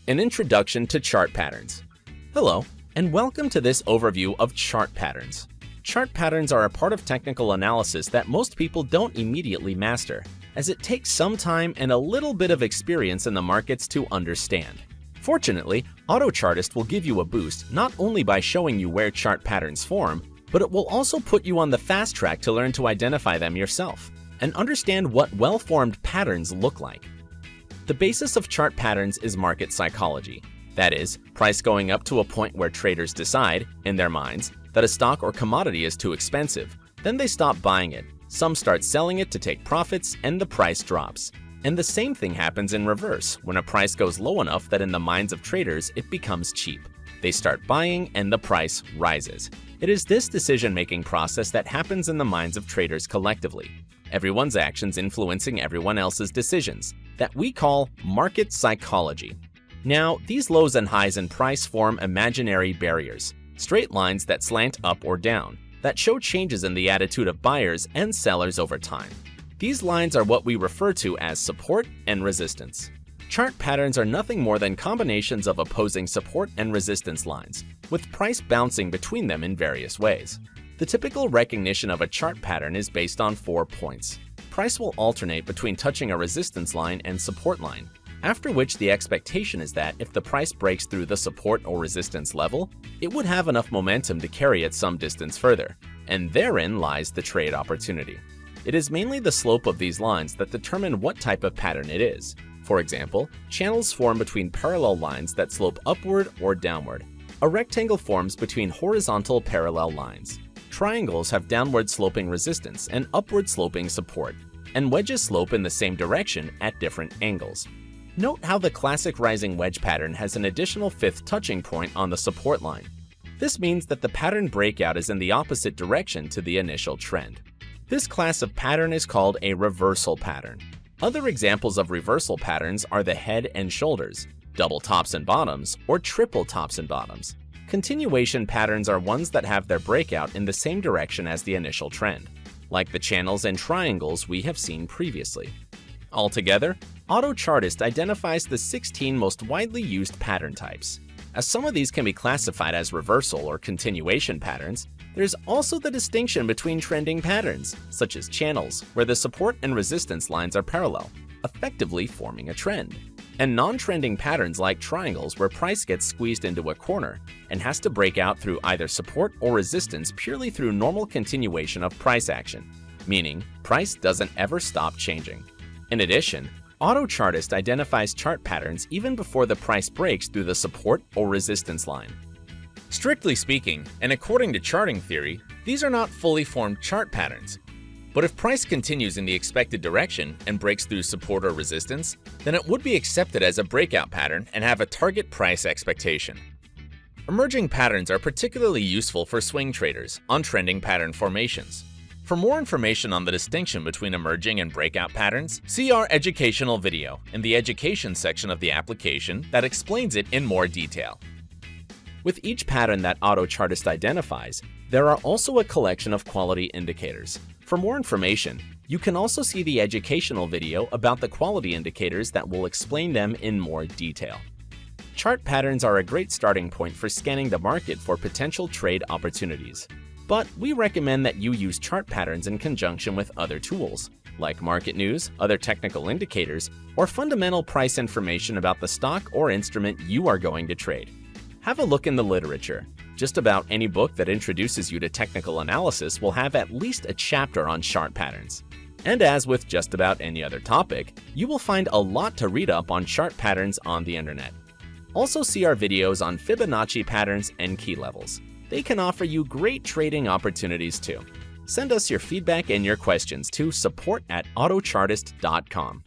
An introduction to chart patterns. Hello, and welcome to this overview of chart patterns. Chart patterns are a part of technical analysis that most people don't immediately master, as it takes some time and a little bit of experience in the markets to understand. Fortunately, AutoChartist will give you a boost not only by showing you where chart patterns form, but it will also put you on the fast track to learn to identify them yourself and understand what well-formed patterns look like. The basis of chart patterns is market psychology. That is, price going up to a point where traders decide, in their minds, that a stock or commodity is too expensive. Then they stop buying it. Some start selling it to take profits, and the price drops. And the same thing happens in reverse, when a price goes low enough that in the minds of traders it becomes cheap. They start buying, and the price rises. It is this decision-making process that happens in the minds of traders collectively. Everyone's actions influencing everyone else's decisions, that we call market psychology. Now, these lows and highs in price form imaginary barriers, straight lines that slant up or down, that show changes in the attitude of buyers and sellers over time. These lines are what we refer to as support and resistance. Chart patterns are nothing more than combinations of opposing support and resistance lines, with price bouncing between them in various ways. The typical recognition of a chart pattern is based on 4 points. Price will alternate between touching a resistance line and support line, after which the expectation is that if the price breaks through the support or resistance level, it would have enough momentum to carry it some distance further, and therein lies the trade opportunity. It is mainly the slope of these lines that determine what type of pattern it is. For example, channels form between parallel lines that slope upward or downward. A rectangle forms between horizontal parallel lines. Triangles have downward sloping resistance and upward sloping support, and wedges slope in the same direction at different angles. Note how the classic rising wedge pattern has an additional 5th touching point on the support line. This means that the pattern breakout is in the opposite direction to the initial trend. This class of pattern is called a reversal pattern. Other examples of reversal patterns are the head and shoulders, double tops and bottoms, or triple tops and bottoms. Continuation patterns are ones that have their breakout in the same direction as the initial trend, like the channels and triangles we have seen previously. Altogether, AutoChartist identifies the 16 most widely used pattern types. As some of these can be classified as reversal or continuation patterns, there's also the distinction between trending patterns, such as channels, where the support and resistance lines are parallel, effectively forming a trend, and non-trending patterns like triangles where price gets squeezed into a corner and has to break out through either support or resistance purely through normal continuation of price action, meaning price doesn't ever stop changing. In addition, AutoChartist identifies chart patterns even before the price breaks through the support or resistance line. Strictly speaking, and according to charting theory, these are not fully formed chart patterns. But if price continues in the expected direction and breaks through support or resistance, then it would be accepted as a breakout pattern and have a target price expectation. Emerging patterns are particularly useful for swing traders on trending pattern formations. For more information on the distinction between emerging and breakout patterns, see our educational video in the education section of the application that explains it in more detail. With each pattern that AutoChartist identifies, there are also a collection of quality indicators. For more information, you can also see the educational video about the quality indicators that will explain them in more detail. Chart patterns are a great starting point for scanning the market for potential trade opportunities. But we recommend that you use chart patterns in conjunction with other tools, like market news, other technical indicators, or fundamental price information about the stock or instrument you are going to trade. Have a look in the literature. Just about any book that introduces you to technical analysis will have at least a chapter on chart patterns. And as with just about any other topic, you will find a lot to read up on chart patterns on the internet. Also see our videos on Fibonacci patterns and key levels. They can offer you great trading opportunities too. Send us your feedback and your questions to support@autochartist.com.